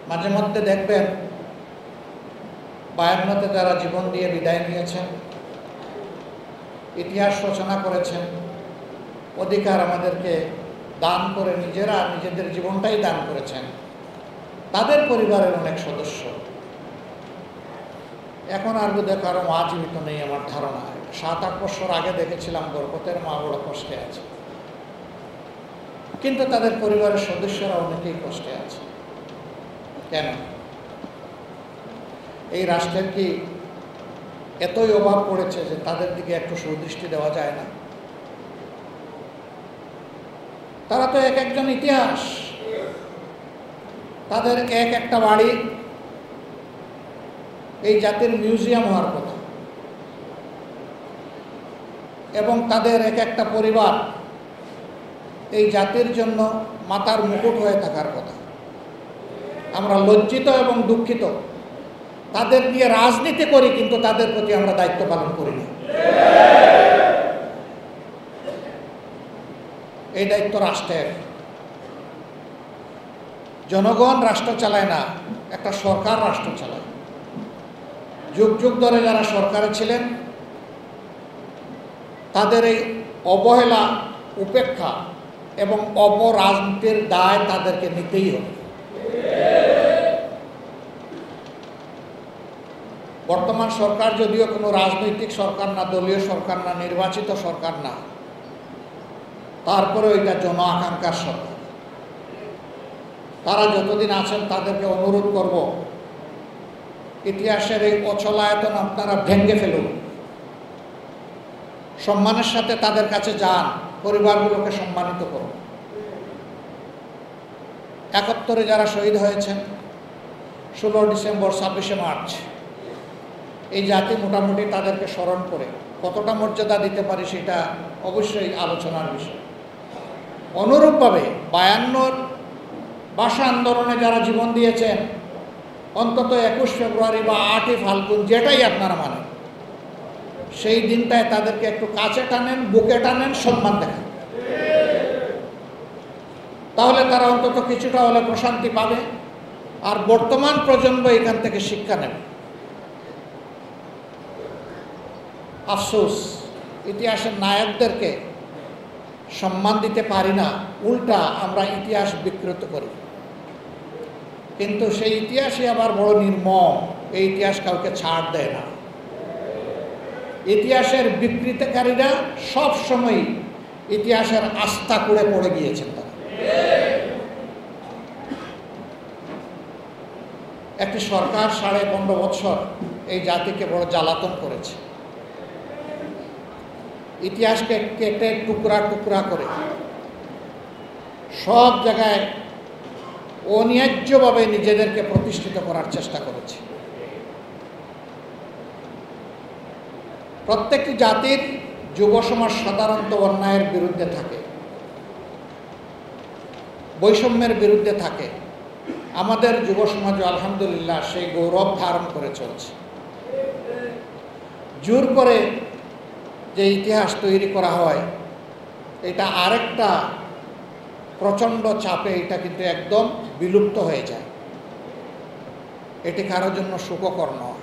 মাঝে মধ্যে দেখবেন 52তে যারা জীবন দিয়ে বিদায় নিয়েছেন, ইতিহাস রচনা করেছেন, অধিকার আমাদেরকে দান করে নিজেরা নিজেদের জীবনটাই দান করেছেন, তাদের পরিবারের অনেক সদস্য এখন আর বোধহয় কারো মা জীবিত নেই আমার ধারণা। 7-8 বছর আগে দেখেছিলাম বরকতের মা বড় কষ্টে আছে, কিন্তু তাদের পরিবারের সদস্যরা অনেকেই কষ্টে আছে। কেন? এই রাষ্ট্রের কি এতই অভাব পড়েছে যে তাদের দিকে একটু সুদৃষ্টি দেওয়া যায় না? তারা তো এক একজন ইতিহাস, তাদের এক একটা বাড়ি এই জাতির মিউজিয়াম হওয়ার কথা, এবং তাদের এক একটা পরিবার এই জাতির জন্য মাথার মুকুট হয়ে থাকার কথা। আমরা লজ্জিত এবং দুঃখিত, তাদের দিয়ে রাজনীতি করি কিন্তু তাদের প্রতি আমরা দায়িত্ব পালন করি না। এই দায়িত্ব রাষ্ট্রের। জনগণ রাষ্ট্র চালায় না, একটা সরকার রাষ্ট্র চালায়। যুগ যুগ ধরে যারা সরকারে ছিলেন তাদের এই অবহেলা, উপেক্ষা এবং অপরাজনীতির দায় তাদেরকে নিতেই হবে। বর্তমান সরকার যদিও কোনো রাজনৈতিক সরকার না, দলীয় সরকার না, নির্বাচিত সরকার না, তারপরেও এটা জন আকাঙ্ক্ষার সরকার। তারা যতদিন আছেন তাদেরকে অনুরোধ করব, ইতিহাসের এই অচলায়তন আপনারা ভেঙে ফেলুন, সম্মানের সাথে তাদের কাছে যান, পরিবারগুলোকে সম্মানিত করুন। 71-এ যারা শহীদ হয়েছেন, 16 ডিসেম্বর, 26শে মার্চ, এই জাতি মোটামুটি তাদেরকে স্মরণ করে কতটা মর্যাদা দিতে পারি সেটা অবশ্যই আলোচনার বিষয়। অনুরূপভাবে 52-র ভাষা আন্দোলনে যারা জীবন দিয়েছেন, অন্তত 21 ফেব্রুয়ারি বা 8ই ফাল্গুন, যেটাই আপনারা মানেন, সেই দিনটায় তাদেরকে একটু কাছে টানেন, বুকে টানেন, সম্মান দেখান। তাহলে তারা অন্তত কিছুটা হলে প্রশান্তি পাবে, আর বর্তমান প্রজন্ম এখান থেকে শিক্ষা নেবে। আফসোস, ইতিহাসের নায়কদেরকে সম্মান দিতে পারি না, উল্টা আমরা ইতিহাস বিকৃত করি। কিন্তু সেই ইতিহাসই আবার বড় নির্মম, এই ইতিহাস কাউকে ছাড় দেয় না। ইতিহাসের বিকৃতকারীরা সব সময় ইতিহাসের আস্থা করে পড়ে গিয়েছেন। তারা একটি সরকার 15.5 বছর এই জাতিকে বড় জ্বালাতন করেছে, ইতিহাসকে কেটে টুকরা টুকরা করে সব জায়গায় অন্যায্যভাবে নিজেদেরকে প্রতিষ্ঠিত করার চেষ্টা করেছে। প্রত্যেকটি জাতির যুব সমাজ সাধারণত অন্যায়ের বিরুদ্ধে থাকে, বৈষম্যের বিরুদ্ধে থাকে। আমাদের যুব সমাজ আলহামদুলিল্লাহ সেই গৌরব ধারণ করে চলছে। জোর করে যে ইতিহাস তৈরি করা হয়, এটা আরেকটা প্রচণ্ড চাপে এটা কিন্তু একদম বিলুপ্ত হয়ে যায়। এটি কারোর জন্য সুখকর নয়,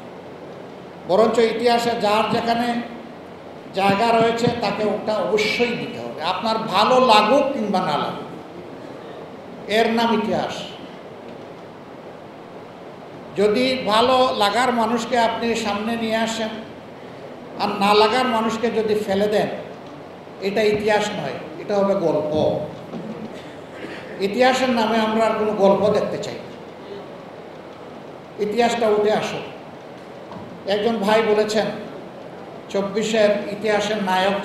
বরঞ্চ ইতিহাসে যার যেখানে জায়গা রয়েছে তাকে ওটা অবশ্যই দিতে হবে, আপনার ভালো লাগুক কিংবা না লাগুক। এর নাম ইতিহাস। যদি ভালো লাগার মানুষকে আপনি সামনে নিয়ে আসেন আর না লাগার মানুষকে যদি ফেলে দেন, এটা ইতিহাস নয়, এটা হবে গল্প। ইতিহাসের নামে আমরা আর কোনো গল্প দেখতে চাই না। ইতিহাসটা উঠে আসো। একজন ভাই বলেছেন, 24-এর ইতিহাসের নায়ক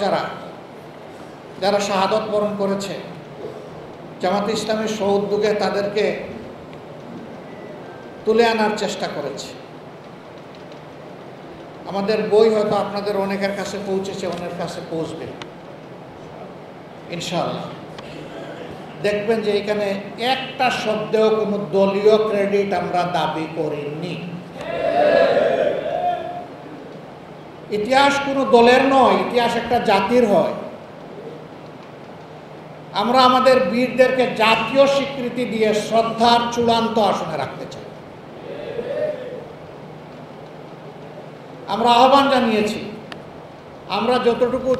যারা শাহাদত বরণ করেছে, জামাতে ইসলামের সহউদ্যোগে তাদেরকে তুলে আনার চেষ্টা করেছে। আমাদের বই হয়তো আপনাদের অনেকের কাছে পৌঁছেছে, অনেকের কাছে পৌঁছবে ইনশাআল্লাহ। দেখবেন যে এখানে একটা শব্দেও কোনো দলীয় ক্রেডিট আমরা দাবি করিনি। ইতিহাস কোনো দলের নয়, ইতিহাস একটা জাতির হয়। আমরা আমাদের বীরদেরকে জাতীয় স্বীকৃতি দিয়ে শ্রদ্ধার চূড়ান্ত আসনে রাখতে চাই। আমরা আহ্বান জানিয়েছি, আমরা যতটুকু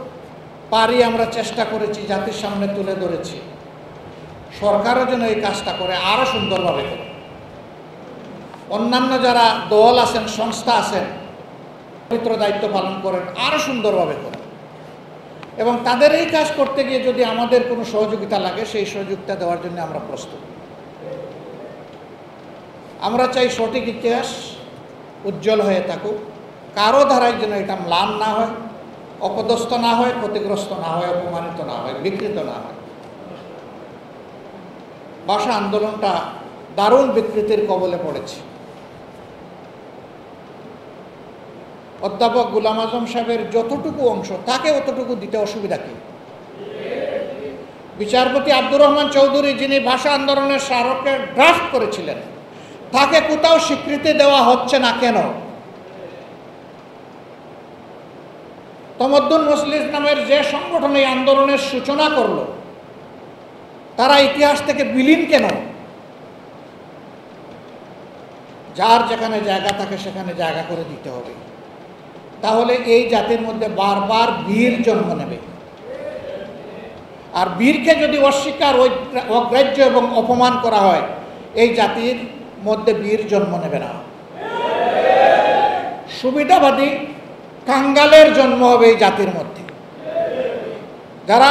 পারি আমরা চেষ্টা করেছি, জাতির সামনে তুলে ধরেছি। সরকারও যেন এই কাজটা করে, আরও সুন্দরভাবে করে। অন্যান্য যারা দল আছেন, সংস্থা আছেন, পবিত্র দায়িত্ব পালন করেন, আরও সুন্দরভাবে করেন। এবং তাদের এই কাজ করতে গিয়ে যদি আমাদের কোনো সহযোগিতা লাগে, সেই সহযোগিতা দেওয়ার জন্য আমরা প্রস্তুত। আমরা চাই সঠিক ইতিহাস উজ্জ্বল হয়ে থাকুক, কারো ধারায় যেন এটা ম্লান না হয়, অপদস্থ না হয়, ক্ষতিগ্রস্ত না হয়, অপমানিত না হয়, বিকৃত না হয়। ভাষা আন্দোলনটা দারুণ বিকৃতির কবলে পড়েছে। অধ্যাপক গোলাম আজম সাহেবের যতটুকু অংশ, তাকে অতটুকু দিতে অসুবিধা কি? বিচারপতি আব্দুর রহমান চৌধুরী, যিনি ভাষা আন্দোলনের স্মারকের ড্রাফট করেছিলেন, তাকে কোথাও স্বীকৃতি দেওয়া হচ্ছে না কেন? তমদ্দুন মজলিস নামের যে সংগঠন এই আন্দোলনের সূচনা করলো, তারা ইতিহাস থেকে বিলীন কেন? যার যেখানে জায়গা থাকে সেখানে জায়গা করে দিতে হবে। তাহলে এই জাতির মধ্যে বারবার বীর জন্ম নেবে। আর বীরকে যদি অস্বীকার, অগ্রাহ্য এবং অপমান করা হয়, এই জাতির মধ্যে বীর জন্ম নেবে না। সুবিধাবাদী কাঙ্গালের জন্ম হবে এই জাতির মধ্যে, যারা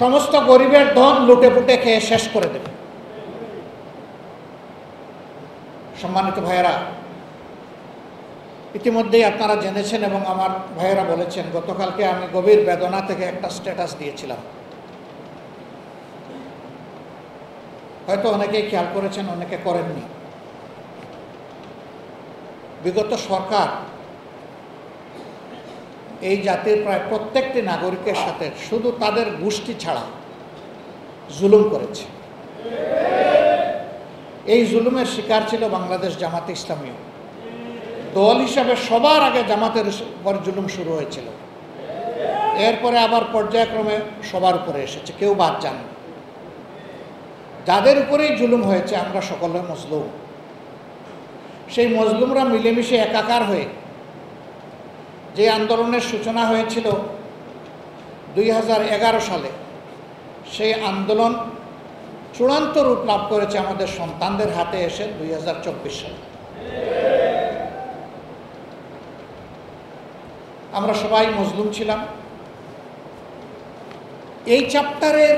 সমস্ত গরিবের ধন লুটে পুটে খেয়ে শেষ করে দেবে। সম্মানিত ভাইয়েরা, ইতিমধ্যেই আপনারা জেনেছেন এবং আমার ভাইয়েরা বলেছেন, গতকালকে আমি গভীর বেদনা থেকে একটা স্ট্যাটাস দিয়েছিলাম। হয়তো অনেকেই খেয়াল করেছেন, অনেকে করেননি। বিগত সরকার এই জাতির প্রায় প্রত্যেকটি নাগরিকের সাথে শুধু তাদের গোষ্ঠী ছাড়া জুলুম করেছে। এই জুলুমের শিকার ছিল বাংলাদেশ জামাতে ইসলামী। দল হিসাবে সবার আগে জামাতের উপর জুলুম শুরু হয়েছিল, এরপরে আবার পর্যায়ক্রমে সবার উপরে এসেছে, কেউ বাদ যান। যাদের উপরেই জুলুম হয়েছে আমরা সকলে মজলুম। সেই মজলুমরা মিলেমিশে একাকার হয়ে যে আন্দোলনের সূচনা হয়েছিল 2011 সালে, সেই আন্দোলন চূড়ান্ত রূপ লাভ করেছে আমাদের সন্তানদের হাতে এসে 2024 সালে। আমরা সবাই মজলুম ছিলাম। এই চ্যাপ্টারের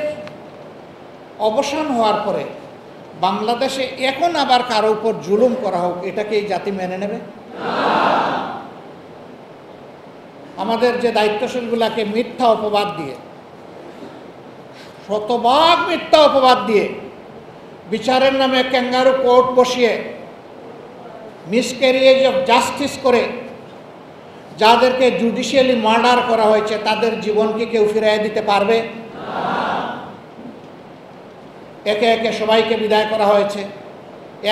অবসান হওয়ার পরে বাংলাদেশে এখন আবার কারো উপর জুলুম করা হোক, এটাকে এই জাতি মেনে নেবে? আমাদের যে দায়িত্বশীলগুলাকে মিথ্যা অপবাদ দিয়ে, শতভাগ মিথ্যা অপবাদ দিয়ে, বিচারের নামে ক্যাঙ্গারু কোর্ট বসিয়ে মিসক্যারিয়েজ অফ জাস্টিস করে যাদেরকে জুডিশিয়ালি মার্ডার করা হয়েছে, তাদের জীবনকে কেউ ফিরিয়ে দিতে পারবে? একে একে সবাইকে বিদায় করা হয়েছে।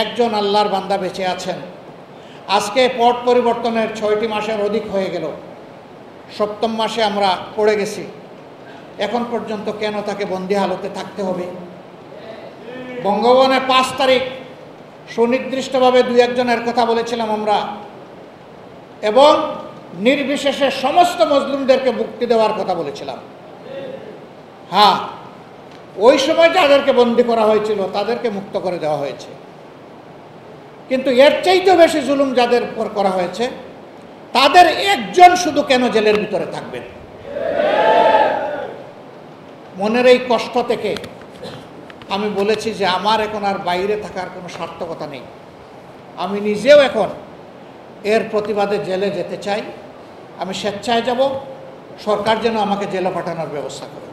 একজন আল্লাহর বান্দা বেঁচে আছেন। আজকে পট পরিবর্তনের 6টি মাসের অধিক হয়ে গেল, 7ম মাসে আমরা পড়ে গেছি। এখন পর্যন্ত কেন তাকে বন্দি হালতে থাকতে হবে? বঙ্গভবনে 5 তারিখ সুনির্দিষ্টভাবে 2-1 জনের কথা বলেছিলাম আমরা, এবং নির্বিশেষে সমস্ত মুসলিমদেরকে মুক্তি দেওয়ার কথা বলেছিলাম। হ্যাঁ, ওই সময় যাদেরকে বন্দী করা হয়েছিল তাদেরকে মুক্ত করে দেওয়া হয়েছে, কিন্তু এর চাইতেও বেশি জুলুম যাদের উপর করা হয়েছে, তাদের একজন শুধু কেন জেলের ভিতরে থাকবেন? মনের এই কষ্ট থেকে আমি বলেছি যে আমার এখন আর বাইরে থাকার কোনো সার্থকতা নেই। আমি নিজেও এখন এর প্রতিবাদে জেলে যেতে চাই। আমি স্বেচ্ছায় যাব, সরকার যেন আমাকে জেলে পাঠানোর ব্যবস্থা করে।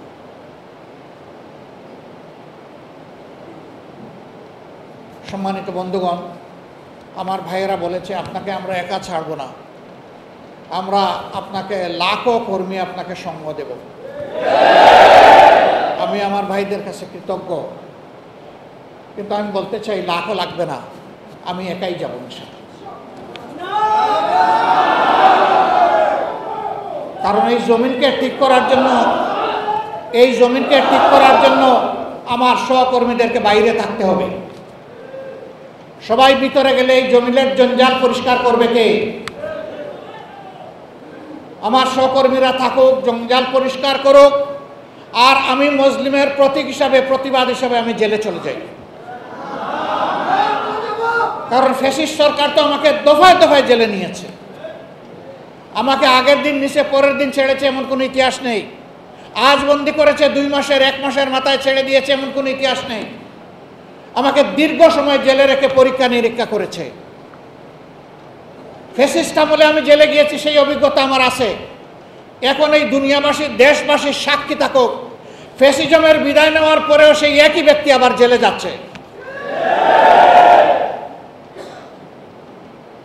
সম্মানিত বন্ধুগণ, আমার ভাইয়েরা বলেছে আপনাকে আমরা একা ছাড়ব না, আমরা আপনাকে লাখো কর্মী আপনাকে সঙ্গ দেব। আমি আমার ভাইদের কাছে কৃতজ্ঞ, কিন্তু আমি বলতে চাই লাখও লাগবে না, আমি একাই যাব ইনশাআল্লাহ। কারণ এই জমিনকে ঠিক করার জন্য আমার সহকর্মীদেরকে বাইরে থাকতে হবে। সবাই ভিতরে গেলে এই জমিনের জঞ্জাল পরিষ্কার করবে কে? আমার সহকর্মীরা থাকুক, জঞ্জাল পরিষ্কার করুক, আর আমি মুসলিমের প্রতীক হিসাবে, প্রতিবাদ হিসাবে আমি জেলে চলে যাই। কারণ ফ্যাসিস্ট সরকার তো আমাকে দফায় দফায় জেলে নিয়েছে। আমাকে আগের দিন নিচে পরের দিন ছেড়েছে এমন কোনো ইতিহাস নেই। আজ বন্দি করেছে 2 মাসের, 1 মাসের মাথায় ছেড়ে দিয়েছে এমন কোনো ইতিহাস নেই। আমাকে দীর্ঘ সময় জেলে রেখে পরীক্ষা নিরীক্ষা করেছে। ফ্যাসিস্ট আমলে আমি জেলে গিয়েছি, সেই অভিজ্ঞতা আমার আছে। এখন এই দুনিয়াবাসী, দেশবাসীর সাক্ষী থাকুক, ফ্যাসিজমের বিদায় নেওয়ার পরেও সেই একই ব্যক্তি আবার জেলে যাচ্ছে।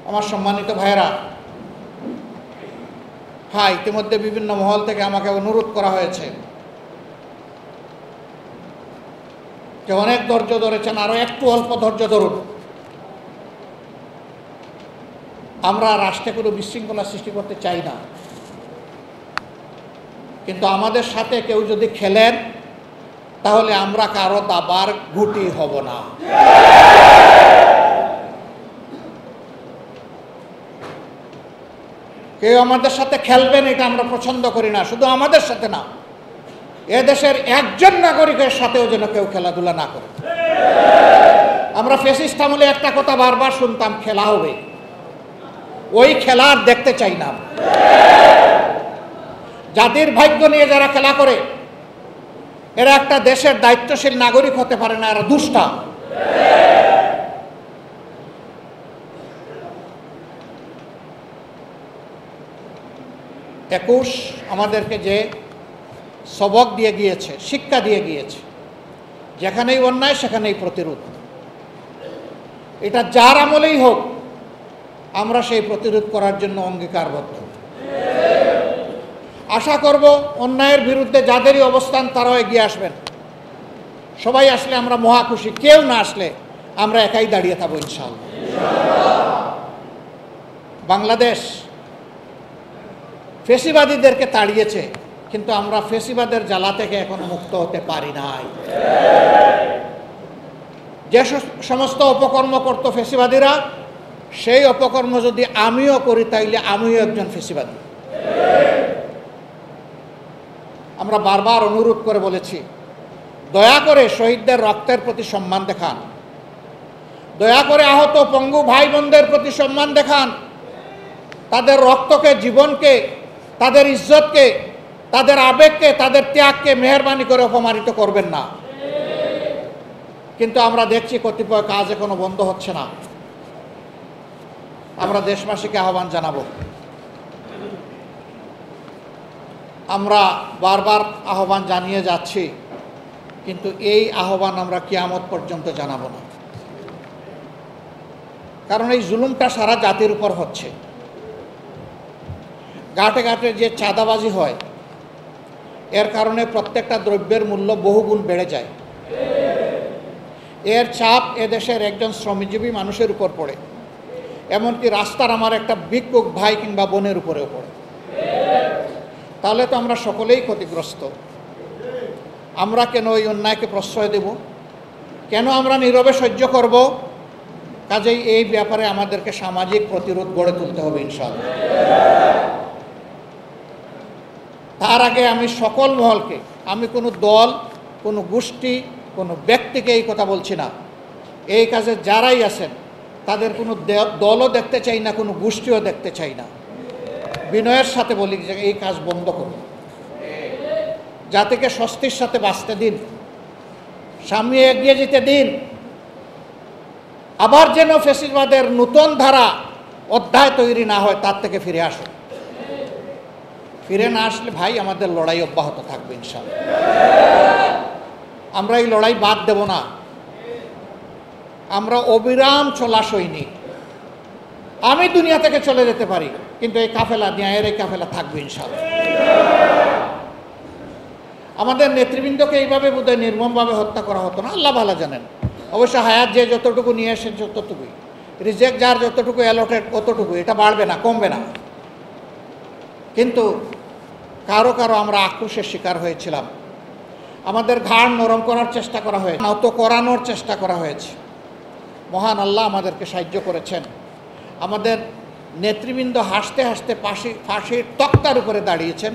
আমার সম্মানিত ভাইয়েরা, হ্যাঁ, ইতিমধ্যে বিভিন্ন মহল থেকে আমাকে অনুরোধ করা হয়েছে যে অনেক ধৈর্য ধরেছেন, আরো একটু অল্প ধৈর্য ধরুন। আমরা রাষ্ট্রে কোনো বিশৃঙ্খলা সৃষ্টি করতে চাই না, কিন্তু আমাদের সাথে কেউ যদি খেলেন তাহলে আমরা কারো দাবার গুটি হব না। কেউ আমাদের সাথে খেলবেন এটা আমরা পছন্দ করি না। শুধু আমাদের সাথে না, এদেশের একজন নাগরিকের সাথেও যেন কেউ খেলাধুলা না করে। আমরা ফ্যাসিস্ট আমলে একটা কথা বারবার শুনতাম, খেলা হবে। ওই খেলা আর দেখতে চাই না। জাতির ভাগ্য নিয়ে যারা খেলা করে এরা একটা দেশের দায়িত্বশীল নাগরিক হতে পারে না, এরা দুষ্টা। একুশ আমাদেরকে যে সবক দিয়ে গিয়েছে, শিক্ষা দিয়ে গিয়েছে, যেখানেই অন্যায় সেখানেই প্রতিরোধ। এটা যার আমলেই হোক, আমরা সেই প্রতিরোধ করার জন্য অঙ্গীকারবদ্ধ। আশা করব অন্যায়ের বিরুদ্ধে যাদেরই অবস্থান তারাও এগিয়ে আসবেন। সবাই আসলে আমরা মহা খুশি, কেউ না আসলে আমরা একাই দাঁড়িয়ে থাকবো ইনশাআল্লাহ। বাংলাদেশ ফ্যাসিবাদীদেরকে তাড়িয়েছে, কিন্তু আমরা ফ্যাসিবাদের জ্বালা থেকে এখনো মুক্ত হতে পারি নাই। যে সমস্ত অপকর্ম করত ফ্যাসিবাদীরা, সেই অপকর্ম যদি আমিও করি তাইলে আমিও একজন ফ্যাসিবাদী। আমরা বারবার অনুরোধ করে বলেছি, দয়া করে শহীদদের রক্তের প্রতি সম্মান দেখান, দয়া করে আহত পঙ্গু ভাই বোনদের প্রতি সম্মান দেখান। তাদের রক্তকে, জীবনকে, তাদের ইজ্জতকে, তাদের আবেগকে, তাদের ত্যাগকে মেহেরবানি করে অপমানিত করবেন না। কিন্তু আমরা দেখছি কতিপয় কাজ এখনো বন্ধ হচ্ছে না। আমরা দেশবাসীকে আহ্বান জানাবো, আমরা বারবার আহ্বান জানিয়ে যাচ্ছি, কিন্তু এই আহ্বান আমরা কিয়ামত পর্যন্ত জানাবো না। কারণ এই জুলুমটা সারা জাতির উপর হচ্ছে। ঘাটে ঘাটে যে চাঁদাবাজি হয়, এর কারণে প্রত্যেকটা দ্রব্যের মূল্য বহুগুণ বেড়ে যায়। এর চাপ এদেশের একজন শ্রমজীবী মানুষের উপর পড়ে, এমনকি রাস্তার আমার একটা ভিক্ষুক ভাই কিংবা বোনের উপরেও পড়ে। তাহলে তো আমরা সকলেই ক্ষতিগ্রস্ত। আমরা কেন ওই অন্যায়কে প্রশ্রয় দেব? কেন আমরা নীরবে সহ্য করব? কাজেই এই ব্যাপারে আমাদেরকে সামাজিক প্রতিরোধ গড়ে তুলতে হবে ইনশাআল্লাহ। তার আগে আমি সকল মহলকে, আমি কোনো দল, কোনো গোষ্ঠী, কোনো ব্যক্তিকে এই কথা বলছি না, এই কাজে যারাই আছেন তাদের কোনো দলও দেখতে চাই না, কোনো গোষ্ঠীও দেখতে চাই না। বিনয়ের সাথে বলি যে এই কাজ বন্ধ করুন, জাতিকে স্বস্তির সাথে বাঁচতে দিন, সামনে এগিয়ে যেতে দিন। আবার যেন ফ্যাসিবাদের নতুন ধারা অধ্যায় তৈরি না হয়, তার থেকে ফিরে আসুন। ফিরে না আসলে ভাই আমাদের লড়াই অব্যাহত থাকবে ইনশাআল্লাহ। আমরা এই লড়াই বাদ দেব না। আমরা অবিরাম চলা সৈনিক। আমি দুনিয়া থেকে চলে যেতে পারি, কিন্তু এই কাফেলা, ন্যায়ের এই কাফেলা থাকবে ইনশাআল্লাহ। আমাদের নেতৃবৃন্দকে এইভাবে বোধহয় নির্মমভাবে হত্যা করা হতো না, আল্লাহ ভালো জানেন। অবশ্য হায়াত যে যতটুকু নিয়ে এসে ততটুকুই, রিজেক্ট যার যতটুকু অ্যালটেড ততটুকু, এটা বাড়বে না, কমবে না। কিন্তু কারো কারো আমরা আক্রোশের শিকার হয়েছিলাম। আমাদের ঘাড় নরম করার চেষ্টা করা হয়েছে, নত করানোর চেষ্টা করা হয়েছে। মহান আল্লাহ আমাদেরকে সাহায্য করেছেন। আমাদের নেতৃবৃন্দ হাসতে হাসতে ফাঁসির তক্তার উপরে দাঁড়িয়েছেন,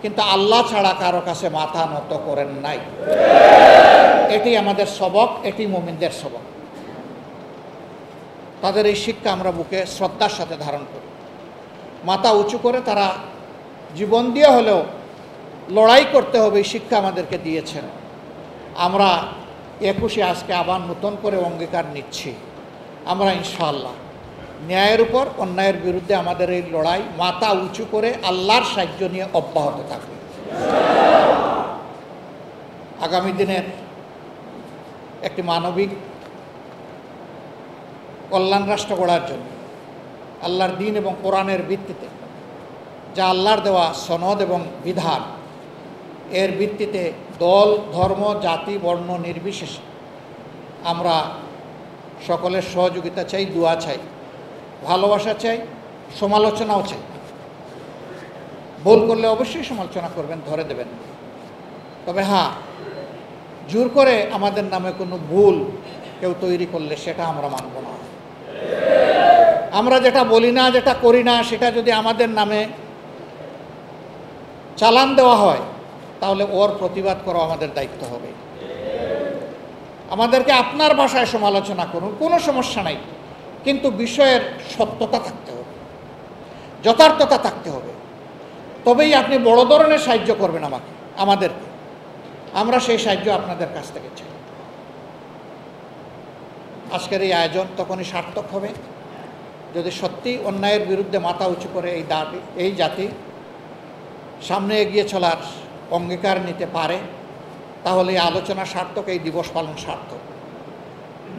কিন্তু আল্লাহ ছাড়া কারো কাছে মাথা নত করেন নাই। এটি আমাদের সবক, এটি মুমিনদের সবক। তাদের এই শিক্ষা আমরা বুকে শ্রদ্ধার সাথে ধারণ করি। মাথা উঁচু করে তারা জীবন দিয়ে হলেও লড়াই করতে হবে, এই শিক্ষা আমাদেরকে দিয়েছেন। আমরা 21-এ আজকে আবার নতুন করে অঙ্গীকার নিচ্ছি, আমরা ইনশাআল্লাহ ন্যায়ের উপর অন্যায়ের বিরুদ্ধে আমাদের এই লড়াই মাথা উঁচু করে আল্লাহর সাহায্য নিয়ে অব্যাহত থাকবে। আগামী দিনের একটি মানবিক কল্যাণ রাষ্ট্র গড়ার জন্য আল্লাহর দ্বীন এবং কোরআনের ভিত্তিতে, যা আল্লাহর দেওয়া সনদ এবং বিধান, এর ভিত্তিতে দল, ধর্ম, জাতি, বর্ণ নির্বিশেষে আমরা সকলের সহযোগিতা চাই, দোয়া চাই, ভালোবাসা চাই, সমালোচনাও চাই। ভুল করলে অবশ্যই সমালোচনা করবেন, ধরে দেবেন। তবে হ্যাঁ, জোর করে আমাদের নামে কোনো ভুল কেউ তৈরি করলে সেটা আমরা মানব না। আমরা যেটা বলি না, যেটা করি না, সেটা যদি আমাদের নামে চালান দেওয়া হয়, তাহলে ওর প্রতিবাদ করা আমাদের দায়িত্ব হবে। আমাদেরকে আপনার ভাষায় সমালোচনা করুন, কোনো সমস্যা নাই, কিন্তু বিষয়ের সত্যতা থাকতে হবে, যথার্থতা থাকতে হবে। তবেই আপনি বড় ধরনের সাহায্য করবেন আমাদেরকে। আমরা সেই সাহায্য আপনাদের কাছ থেকে চাই। আজকের এই আয়োজন তখনই সার্থক হবে যদি সত্যি অন্যায়ের বিরুদ্ধে মাথা উঁচু করে এই জাতি সামনে এগিয়ে চলার অঙ্গীকার নিতে পারে। তাহলে এই আলোচনা সার্থক, এই দিবস পালন সার্থক।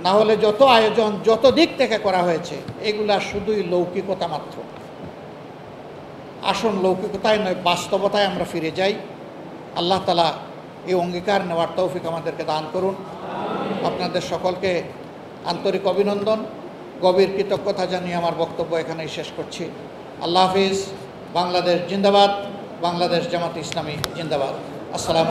না হলে যত আয়োজন যত দিক থেকে করা হয়েছে, এগুলা শুধুই লৌকিকতা মাত্র। আসল লৌকিকতায় নয়, বাস্তবতায় আমরা ফিরে যাই। আল্লাহ তাআলা এই অঙ্গীকার নেওয়ার তৌফিক আমাদেরকে দান করুন। আপনাদের সকলকে আন্তরিক অভিনন্দন, গভীর কৃতজ্ঞতা জানিয়ে আমার বক্তব্য এখানেই শেষ করছি। আল্লাহ হাফিজ। বাংলাদেশ জিন্দাবাদ। বাংলাদেশ জামাত ইসলামী জিন্দাবাদ। আসসালাম।